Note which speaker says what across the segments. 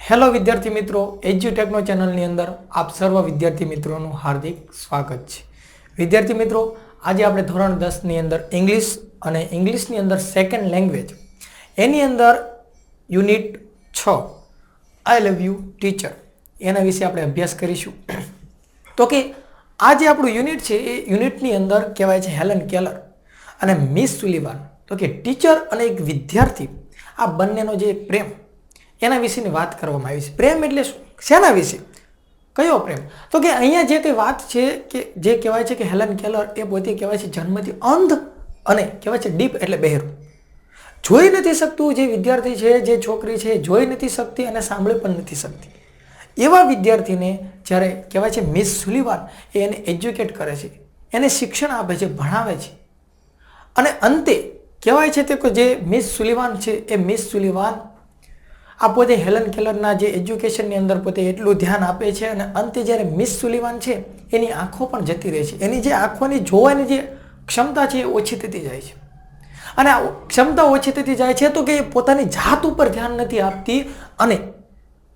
Speaker 1: Hello વિદ્યાર્થી મિત્રો, એજ્યુટેકનો ચેનલની અંદર આપ સર્વ વિદ્યાર્થી મિત્રોનું હાર્દિક સ્વાગત છે. વિદ્યાર્થી મિત્રો, આજે આપણે ધોરણ 10ની અંદર ઇંગ્લિશ અને ઇંગ્લિશની અંદર સેકન્ડ લેંગ્વેજ એની અંદર unit 6 I love you teacher એના વિશે આપણે અભ્યાસ કરીશું. તો કે આ જે આપણું યુનિટ છે એ યુનિટની અંદર કહેવાય છે હેલન કેલર અને મિસ સુલિવાન. તો કે ટીચર અને એક વિદ્યાર્થી આ બંનેનો જે પ્રેમ એના વિશેની વાત કરવામાં આવી છે. પ્રેમ એટલે શું, શેના વિશે, કયો પ્રેમ? તો કે અહીંયા જે કંઈ વાત છે કે જે કહેવાય છે કે હેલન કેલર એ પોતે કહેવાય છે જન્મથી અંધ અને કહેવાય છે ડીપ એટલે બહેરું. જોઈ નથી શકતું જે વિદ્યાર્થી છે, જે છોકરી છે જોઈ નથી શકતી અને સાંભળી પણ નથી શકતી. એવા વિદ્યાર્થીને જ્યારે કહેવાય છે મિસ સુલિવાન એ એને એજ્યુકેટ કરે છે, એને શિક્ષણ આપે છે, ભણાવે છે. અને અંતે કહેવાય છે કે જે મિસ સુલિવાન છે એ મિસ સુલિવાન આ પોતે હેલન કેલરના જે એજ્યુકેશનની અંદર પોતે એટલું ધ્યાન આપે છે અને અંતે જ્યારે મિસ સુલિવાન છે એની આંખો પણ જતી રહે છે. એની જે આંખોની જોવાની જે ક્ષમતા છે એ ઓછી થતી જાય છે. અને આ ક્ષમતા ઓછી થતી જાય છે તો કે એ પોતાની જાત ઉપર ધ્યાન નથી આપતી અને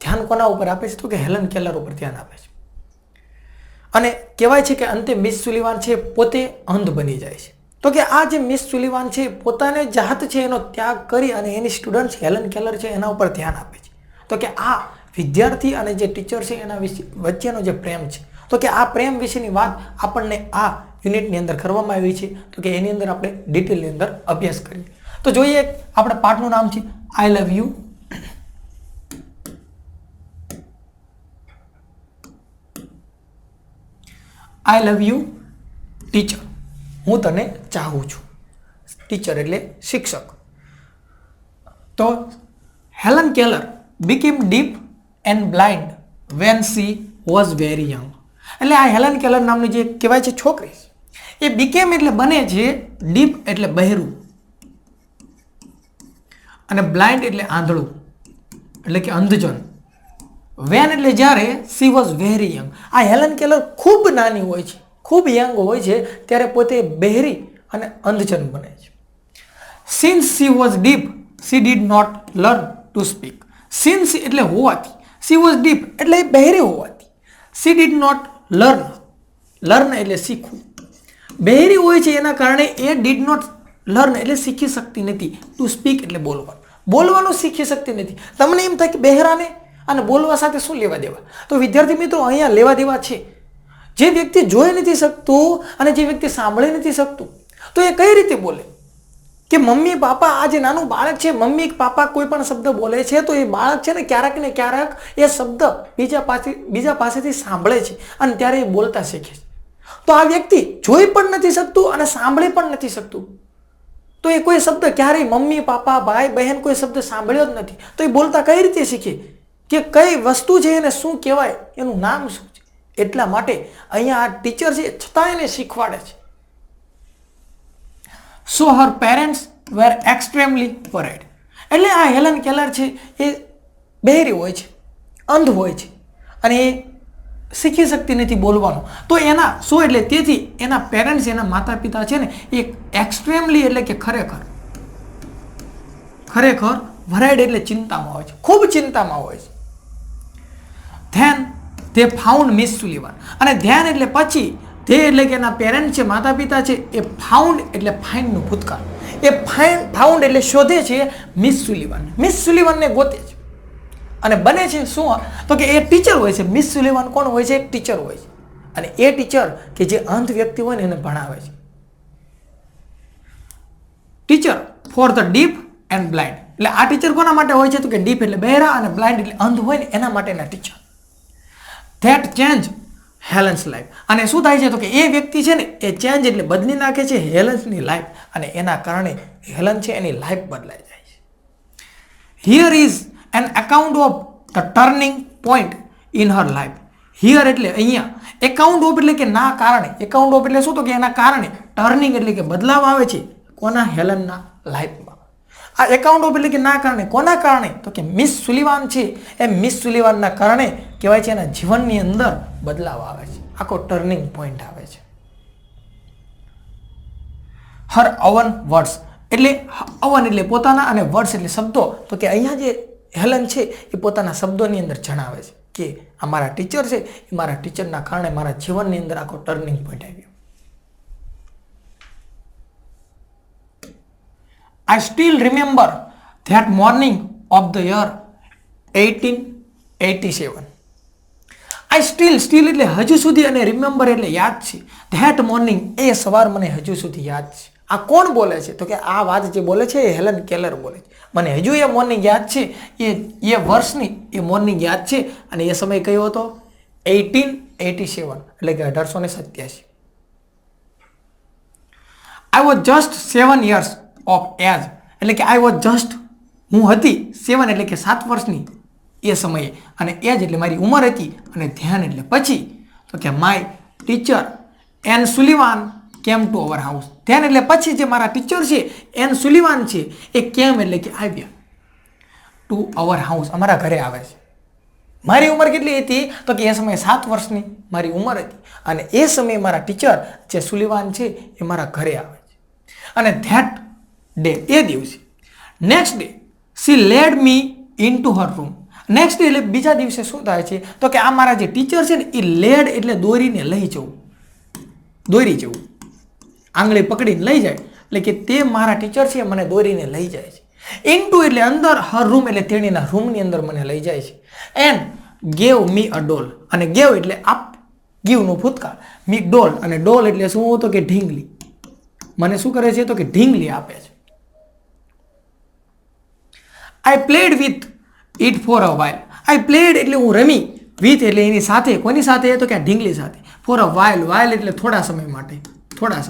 Speaker 1: ધ્યાન કોના ઉપર આપે છે? તો કે હેલન કેલર ઉપર ધ્યાન આપે છે. અને કહેવાય છે કે અંતે મિસ સુલિવાન છે પોતે અંધ બની જાય છે. તો કે આ જે મિસ સુલિવાન છે પોતાને જાત છે એનો ત્યાગ કરી અને એની સ્ટુડન્ટ હેલન કેલર છે એના ઉપર ધ્યાન આપે છે. તો કે આ વિદ્યાર્થી અને જે ટીચર છે એના વચ્ચેનો જે પ્રેમ છે, તો કે આ પ્રેમ વિશેની વાત આપણને આ યુનિટની અંદર કરવામાં આવી છે. તો કે એની અંદર આપણે ડિટેલની અંદર અભ્યાસ કરીએ. તો જોઈએ આપણે પાઠનું નામ છે I love you. I love you teacher, હું તને ચાહું છું. ટીચર એટલે શિક્ષક. તો Helen Keller became deaf and blind when she was very young. એટલે આ હેલન કેલર નામની જે કહેવાય છે છોકરી એ બીકેમ એટલે બને છે, ડીપ એટલે બહેરું અને બ્લાઇન્ડ એટલે આંધળું એટલે કે અંધજન. વેન એટલે જ્યારે સી વોઝ વેરી યંગ. આ હેલન કેલર ખૂબ નાની હોય છે, ખૂબ યંગ હોય છે ત્યારે પોતે બહેરી અને અંધજન બને છે. Since she was deaf she did not learn to speak. Since એટલે હોવાથી, સી વોઝ ડીપ એટલે એ બહેરી હોવાથી, she did not learn, learn એટલે શીખવું. બહેરી હોય છે એના કારણે એ ડીડ નોટ લર્ન એટલે શીખી શકતી નથી. ટુ સ્પીક એટલે બોલવાનું, બોલવાનું શીખી શકતી નથી. તમને એમ થાય કે બહેરાને અને બોલવા સાથે શું લેવા દેવા? તો વિદ્યાર્થી મિત્રો અહીંયા લેવા દેવા છે. જે વ્યક્તિ જોઈ નથી શકતું અને જે વ્યક્તિ સાંભળી નથી શકતું તો એ કઈ રીતે બોલે? કે મમ્મી પાપા, આ જે નાનું બાળક છે, મમ્મી પાપા કોઈ પણ શબ્દ બોલે છે તો એ બાળક છે ને ક્યારેક એ શબ્દ બીજા પાસેથી સાંભળે છે અને ત્યારે એ બોલતા શીખે છે. તો આ વ્યક્તિ જોઈ પણ નથી શકતું અને સાંભળી પણ નથી શકતું તો એ કોઈ શબ્દ ક્યારેય મમ્મી પાપા ભાઈ બહેન કોઈ શબ્દ સાંભળ્યો જ નથી તો એ બોલતા કઈ રીતે શીખે? કે કઈ વસ્તુ છે એને શું કહેવાય, એનું નામ શું છે? એટલા માટે અહીંયા આ ટીચર છે છતાં એને શીખવાડે છે. સો હર પેરેન્ટ્સ વેર એક્સ્ટ્રીમલી વરીડ. એટલે આ હેલન કેલર છે એ બહેરી હોય છે, અંધ હોય છે અને એ શીખી શકતી નથી બોલવાનું. તો એના સો એટલે તેથી એના પેરેન્ટ્સ, એના માતા પિતા છે ને એ એક્સ્ટ્રીમલી એટલે કે ખરેખર વરાઇડ એટલે ચિંતામાં હોય છે, ખૂબ ચિંતામાં હોય છે. Then they found miss Sullivan. અને ધ્યાન એટલે પછી, તે એટલે કે એના પેરેન્ટ છે, માતા પિતા છે, એ ફાઉન્ડ એટલે ફાઇન્ડનું ભૂતકાળ, એ ફાઉન્ડ એટલે શોધે છે મિસ સુલિવાન. મિસ સુલિવાનને ગોતે છે અને બને છે શું? તો કે એ ટીચર હોય છે. મિસ સુલિવાન કોણ હોય છે? એક ટીચર હોય છે અને એ ટીચર કે જે અંધ વ્યક્તિ હોય ને એને ભણાવે છે. Teacher for the deep and blind. એટલે આ ટીચર કોના માટે હોય છે? તો કે ડીપ એટલે બહેરા અને બ્લાઇન્ડ એટલે અંધ હોય ને એના માટેના teacher. That change Helen's life. અને શું થાય છે? તો કે એ વ્યક્તિ છે ને એ ચેન્જ એટલે બદલી નાખે છે હેલન્સની લાઈફ અને એના કારણે હેલન છે એની લાઈફ બદલાઈ જાય છે. Here is an account of the turning point in her life. Here એટલે અહીંયા, એકાઉન્ટ ઓફ એટલે કે ના કારણે, એકાઉન્ટ ઓફ એટલે શું? તો કે એના કારણે, ટર્નિંગ એટલે કે બદલાવ આવે છે કોના? હેલનના લાઈફમાં. આ એકાઉન્ટ ઓફ એટલે કે ના કારણે, કોના કારણે? તો કે મિસ સુલિવાન છે એ મિસ સુલિવાનના કારણે કહેવાય છે એના જીવનની અંદર બદલાવ આવે છે, આખો ટર્નિંગ પોઈન્ટ આવે છે. હર અવન વર્ડ્સ એટલે અવન એટલે પોતાના અને વર્ડ્સ એટલે શબ્દો. તો કે અહીંયા જે હેલન છે એ પોતાના શબ્દોની અંદર જણાવે છે કે આ મારા ટીચર છે, એ મારા ટીચરના કારણે મારા જીવનની અંદર આખો ટર્નિંગ પોઈન્ટ આવ્યો. I still remember that morning of the year 1887. I still એટલે હજુ સુધી અને રિમેમ્બર એટલે યાદ છે. ધેટ મોર્નિંગ એ સવાર મને હજુ સુધી યાદ છે. આ કોણ બોલે છે? તો કે આ વાત જે બોલે છે એ હેલન કેલર બોલે છે. મને હજુ એ મોર્નિંગ યાદ છે, એ વર્ષની એ મોર્નિંગ યાદ છે અને એ સમય કયો હતો? 1887 એટલે કે 1887. I was just 7 years of age એટલે કે I was just હું હતી 7 એટલે કે 7 વર્ષની એ સમયે અને એજ એટલે મારી ઉંમર હતી અને ધ્યાન એટલે પછી તો કે my teacher Ann Sullivan came to our house. ધ્યાન એટલે પછી જે મારા ટીચર છે એન સુલિવાન છે એ કેમ એટલે કે આવ્યા ટુ અવર હાઉસ અમારા ઘરે આવે છે. મારી ઉંમર કેટલી હતી? તો કે એ સમયે 7 વર્ષની મારી ઉંમર હતી અને એ સમયે મારા ટીચર જે સુલિવાન છે એ મારા ઘરે આવે છે. અને ધેટ ડે એ દિવસે next day C lead me in to her room. Next day એટલે બીજા દિવસે શું થાય છે? તો કે આ મારા જે ટીચર છે ને એ લેડ એટલે દોરીને લઈ જવું, દોરી જવું, આંગળી પકડીને લઈ જાય એટલે કે તે મારા ટીચર છે મને દોરીને લઈ જાય છે. ઇનટુ એટલે અંદર, હર રૂમ એટલે તેણીના રૂમની અંદર મને લઈ જાય છે. એન્ડ ગેવ મી અ ડોલ અને ગેવ એટલે આપ, ગીવનું ભૂતકાળ, મી ડોલ અને ડોલ એટલે શું? તો કે ઢીંગલી. મને શું કરે છે? તો કે ઢીંગલી આપે છે. આઈ played with it for a while. I played એટલે હું રમી, વિથ એટલે એની સાથે. કોની સાથે? તો કે આ ઢીંગલી સાથે. ફોર અ વાઇલ, વાઇલ એટલે થોડા સમય માટે, થોડા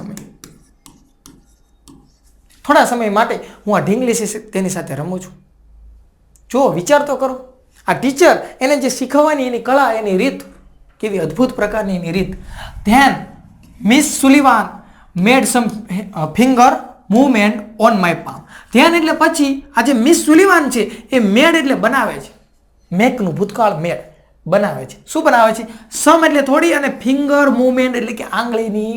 Speaker 1: સમય માટે હું આ ઢીંગલી તેની સાથે રમું છું. જો વિચાર તો કરો, આ ટીચર એને જે શીખવવાની એની કળા, એની રીત કેવી અદ્ભુત પ્રકારની એની રીત. Then miss Sullivan made some finger movement on my palm. ધ્યાન એટલે પછી આ જે મિસ સુલિવાન છે એ મેડ એટલે બનાવે છે, મેકનું ભૂતકાળ મેડ બનાવે છે. શું બનાવે છે? સમ એટલે થોડી અને ફિંગર મૂવમેન્ટ એટલે કે આંગળીની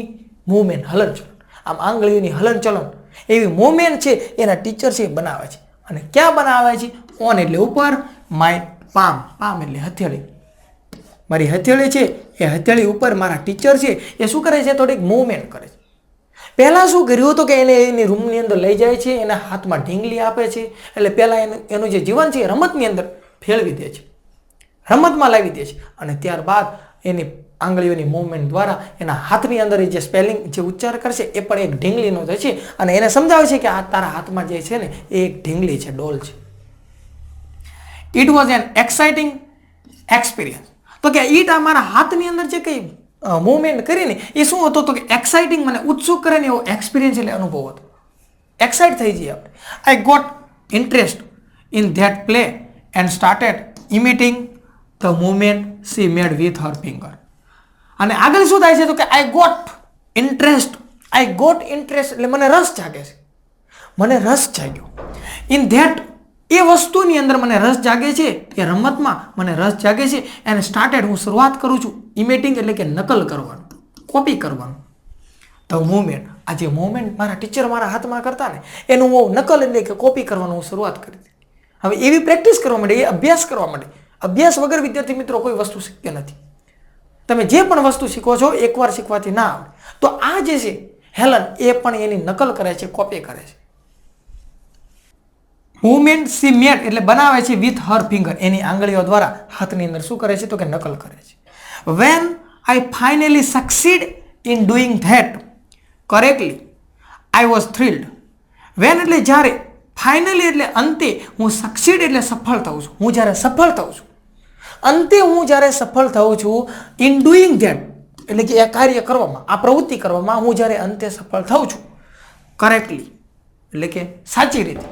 Speaker 1: મૂવમેન્ટ, હલનચલન. આમ આંગળીની હલનચલન એવી મૂવમેન્ટ છે એના ટીચર છે એ બનાવે છે. અને ક્યાં બનાવે છે? ઓન એટલે ઉપર, માય પામ, પામ એટલે હથેળી. મારી હથેળી છે એ હથેળી ઉપર મારા ટીચર છે એ શું કરે છે? થોડીક મૂવમેન્ટ કરે છે. પહેલાં શું કર્યું હતું કે એને એની રૂમની અંદર લઈ જાય છે, એના હાથમાં ઢીંગલી આપે છે. એટલે પહેલાં એનું જે જીવન છે એ રમતની અંદર ફેરવી દે છે, રમતમાં લાવી દે છે. અને ત્યારબાદ એની આંગળીઓની મૂવમેન્ટ દ્વારા એના હાથની અંદર જે સ્પેલિંગ, જે ઉચ્ચાર કરશે એ પણ એક ઢીંગલીનો થશે અને એને સમજાવે છે કે આ તારા હાથમાં જે છે ને એ એક ઢીંગલી છે, ડોલ છે. It was an exciting experience. તો કે ઈટ આ મારા હાથની અંદર જે કંઈ મૂવમેન્ટ કરીને એ શું હતો? તો કે એક્સાઇટિંગ, મને ઉત્સુક કરે ને એવો એક્સપિરિયન્સ એટલે અનુભવ હતો. એક્સાઇટ થઈ જઈએ આપણે. I got interest in that play and started imitating the movement she made with her finger. અને આગળ શું થાય છે? તો કે આઈ ગોટ ઇન્ટરેસ્ટ એટલે મને રસ જાગે છે, મને રસ જાગ્યો. ઇન ધેટ એ વસ્તુની અંદર મને રસ જાગે છે, એ રમતમાં મને રસ જાગે છે. અને સ્ટાર્ટેડ હું શરૂઆત કરું છું, ઇમિટિંગ એટલે કે નકલ કરવાનું, કોપી કરવાનું. ધ મૂવમેન્ટ, આ જે મૂવમેન્ટ મારા ટીચર મારા હાથમાં કરતા ને એનું હું નકલ એટલે કે કોપી કરવાનું હું શરૂઆત કરી હતી. હવે એવી પ્રેક્ટિસ કરવા માટે, એ અભ્યાસ કરવા માટે. અભ્યાસ વગર વિદ્યાર્થી મિત્રો કોઈ વસ્તુ શીખતી નથી. તમે જે પણ વસ્તુ શીખો છો એકવાર શીખવાથી ના આવડે. તો આ જે છે હેલન એ પણ એની નકલ કરે છે, કોપી કરે છે. મૂવમેન્ટ સી મેડ એટલે બનાવે છે વિથ હર ફિંગર, એની આંગળીઓ દ્વારા હાથની અંદર શું કરે છે? તો કે નકલ કરે છે. When I finally succeed in doing that correctly I was thrilled. When એટલે જ્યારે, ફાઇનલી એટલે અંતે, હું સક્સીડ એટલે સફળ થઉં છું, હું જ્યારે સફળ થઉં છું, અંતે હું જ્યારે સફળ થઉં છું. ઇન ડુઈંગ ધેટ એટલે કે આ કાર્ય કરવામાં, આ પ્રવૃત્તિ કરવામાં હું જ્યારે અંતે સફળ થઉં છું. કરેક્ટલી એટલે કે સાચી રીતે,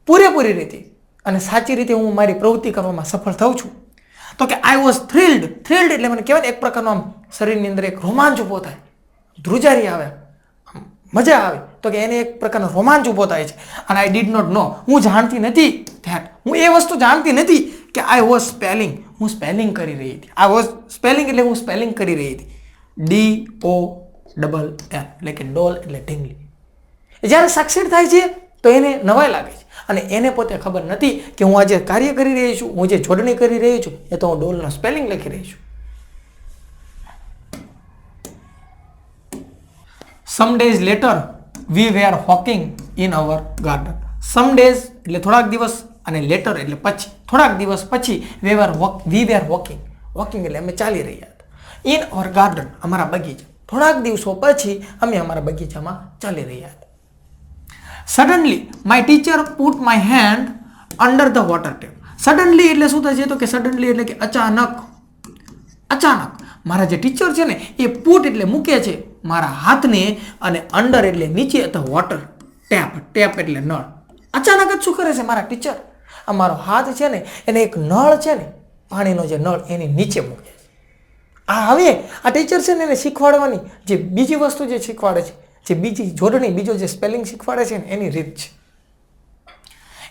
Speaker 1: પૂરેપૂરી રીતે અને સાચી રીતે હું મારી પ્રવૃત્તિ કરવામાં સફળ થઉં છું. તો કે આઈ વોઝ થ્રિલ્ડ એટલે મને કહેવાય એક પ્રકારનો આમ શરીરની અંદર એક રોમાંચ ઊભો થાય, ધ્રુજારી આવે, મજા આવે. તો કે એને એક પ્રકારનો રોમાંચ ઊભો થાય છે. અને આઈ ડીડ નોટ નો, હું જાણતી નથી ધેટ, હું એ વસ્તુ જાણતી નથી કે આઈ વોઝ સ્પેલિંગ, હું સ્પેલિંગ કરી રહી હતી. આઈ વોઝ સ્પેલિંગ એટલે હું સ્પેલિંગ કરી રહી હતી. DOLL એટલે કે ડોલ એટલે ઢીંગલી. જ્યારે સક્સીડ થાય છે તો એને નવાઈ લાગે છે. અને એને પોતે ખબર નથી કે હું આજે કાર્ય કરી રહી છું, હું જે જોડણી કરી રહી છું એ તો હું ડોલનો સ્પેલિંગ લખી રહી છું. Some days later we were walking in our garden. Some days એટલે થોડાક દિવસ અને later એટલે પછી, થોડાક દિવસ પછી we were walking. Walking એટલે અમે ચાલી રહ્યા હતા. In our garden અમારા બગીચા. થોડાક દિવસો પછી અમે અમારા બગીચામાં ચાલી રહ્યા હતા. Suddenly my teacher put my hand under the water tap. Suddenly એટલે શું થાય છે તો કે suddenly એટલે કે અચાનક મારા જે ટીચર છે ને એ પુટ એટલે મૂકે છે મારા હાથને અને અંડર એટલે નીચે અથવા વોટર ટેપ એટલે નળ. અચાનક જ શું કરે છે મારા ટીચર, આ મારો હાથ છે ને એને એક નળ છે ને પાણીનો જે નળ એની નીચે મૂકે છે. હવે આ ટીચર છે ને એને શીખવાડવાની જે બીજી વસ્તુ જે શીખવાડે છે, જે બીજી જોડણી, બીજો જે સ્પેલિંગ શીખવાડે છે ને એની રીત છે.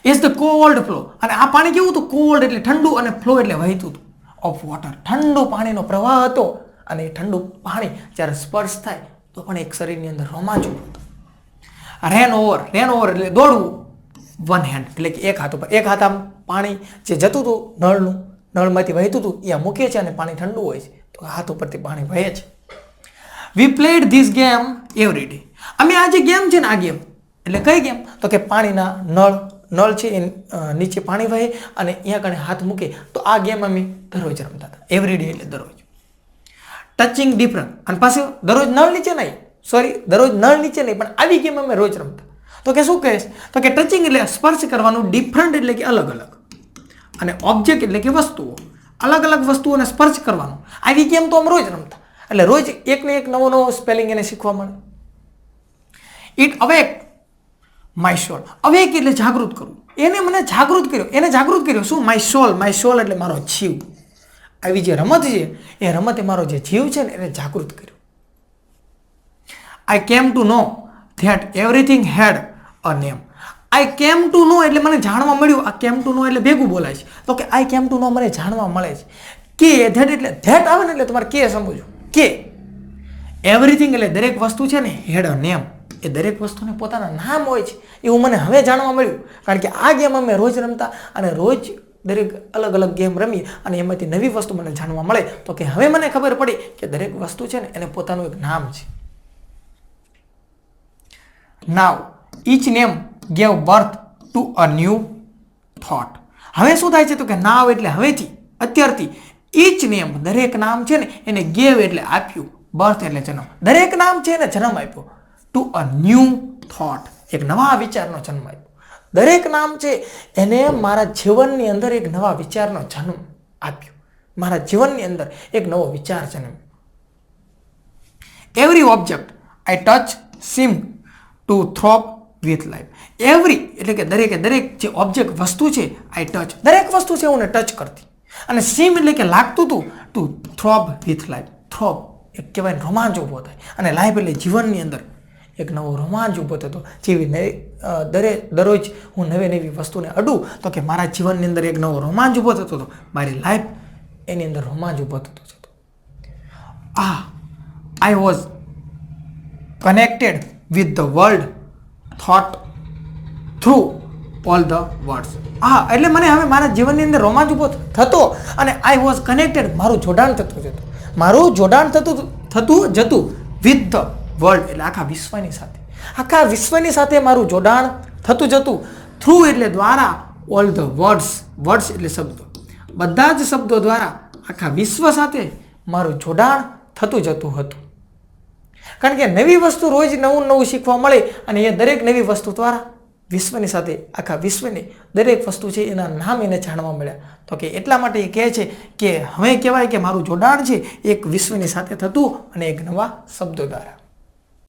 Speaker 1: Is the cold flow. અને આ પાણી કેવું હતું? કોલ્ડ એટલે ઠંડુ અને ફ્લો એટલે વહેતું હતું. ઓફ વોટર ઠંડુ પાણીનો પ્રવાહ હતો અને એ ઠંડુ પાણી જ્યારે સ્પર્શ થાય તો પણ એક શરીરની અંદર રોમાંચ ઉભો હતો. રેન ઓવર એટલે દોડવું. વન હેન્ડ એટલે કે એક હાથ ઉપર, એક હાથ આમ પાણી જે જતું હતું નળમાંથી વહેતું હતું એ મૂકે છે અને પાણી ઠંડુ હોય છે તો હાથ ઉપરથી પાણી વહે છે. We played this game every day. અમે આ જે ગેમ છે ને આ ગેમ એટલે કઈ ગેમ તો કે પાણીના નળ છે એ નીચે પાણી વહે અને અહીંયા કણે હાથ મૂકે તો આ ગેમ અમે દરરોજ રમતા હતા. એવરી ડે એટલે દરરોજ. ટચિંગ ડિફરન્ટ અને પાછું દરરોજ નળ નીચે નહીં પણ આવી ગેમ અમે રોજ રમતા. તો કે શું કહેશ તો કે ટચિંગ એટલે સ્પર્શ કરવાનું, ડિફરન્ટ એટલે કે અલગ અલગ, અને ઓબ્જેક્ટ એટલે કે વસ્તુઓ, અલગ અલગ વસ્તુઓને સ્પર્શ કરવાનું. આવી ગેમ તો અમે રોજ રમતા એટલે રોજ એકને એક નવો સ્પેલિંગ એને શીખવા મળે. It awake my soul. Awake એટલે જાગૃત કરવું. એને મને જાગૃત કર્યો. શું? માય સોલ એટલે મારો જીવ. આવી જે રમત છે એ રમતે મારો જે જીવ છે ને એને જાગૃત કર્યો. I came to know that everything had a name. I came to નો એટલે મને જાણવા મળ્યું. આ કેમ ટુ નો એટલે ભેગું બોલાય છે તો કે આઈ કેમ ટુ નો મને જાણવા મળે છે કે ધેટ એટલે ધેટ આવે ને એટલે તમારે કે સમજવું કે એવરીથિંગ એટલે દરેક વસ્તુ છે ને હેડ અ નેમ, એ દરેક વસ્તુને પોતાના નામ હોય છે. એવું મને હવે જાણવા મળ્યું કારણ કે આ ગેમ અમે રોજ રમતા અને રોજ દરેક અલગ અલગ ગેમ રમીએ અને એમાંથી નવી વસ્તુ મને જાણવા મળે તો કે હવે મને ખબર પડી કે દરેક વસ્તુ છે ને એને પોતાનું એક નામ છે. નાવ each name gave birth to a new thought. હવે શું થાય છે તો કે નાવ એટલે હવેથી, અત્યારથી, each name દરેક નામ છે ને એને gave એટલે આપ્યું, birth એટલે જન્મ, દરેક નામ છે એને જન્મ આપ્યો, to a new thought એક નવા વિચારનો જન્મ આપ્યો. દરેક નામ છે એને મારા જીવનની અંદર એક નવા વિચારનો જન્મ આપ્યો, મારા જીવનની અંદર એક નવો વિચાર જન્મ્યો. Every object I touch seemed to throb with life. Every એટલે કે દરેક જે ઓબ્જેક્ટ વસ્તુ છે આઈ ટચ, દરેક વસ્તુ છે હું ટચ કરતી, અને સીમ એટલે કે લાગતું હતું ટુ થ્રોબ વિથ લાઈફ. થ્રોબ એક કહેવાય રોમાંચ ઊભો થાય અને લાઈફ એટલે જીવનની અંદર એક નવો રોમાંચ ઊભો થતો. જેવી દરરોજ હું નવી વસ્તુને અડું તો કે મારા જીવનની અંદર એક નવો રોમાંચ ઊભો થતો હતો, મારી લાઈફ એની અંદર રોમાંચ ઊભો થતો હતો. I was connected with the world thought through all the words. એટલે મને હવે મારા જીવનની અંદર રોમાંચ ઊભો થતો અને આઈ વોઝ કનેક્ટેડ મારું જોડાણ થતું જતું with the world એટલે આખા વિશ્વની સાથે મારું જોડાણ થતું જતું. થ્રુ એટલે દ્વારા, all the words એટલે શબ્દો, બધા જ શબ્દો દ્વારા આખા વિશ્વ સાથે મારું જોડાણ થતું જતું હતું. કારણ કે નવી વસ્તુ રોજ નવું શીખવા મળે અને એ દરેક નવી વસ્તુ દ્વારા વિશ્વની સાથે આખા વિશ્વની દરેક વસ્તુ છે એના નામ એને જાણવા મળ્યા. તો કે એટલા માટે એ કહે છે કે હવે કહેવાય કે મારું જોડાણ છે એક વિશ્વની સાથે થતું અને એક નવા શબ્દો દ્વારા.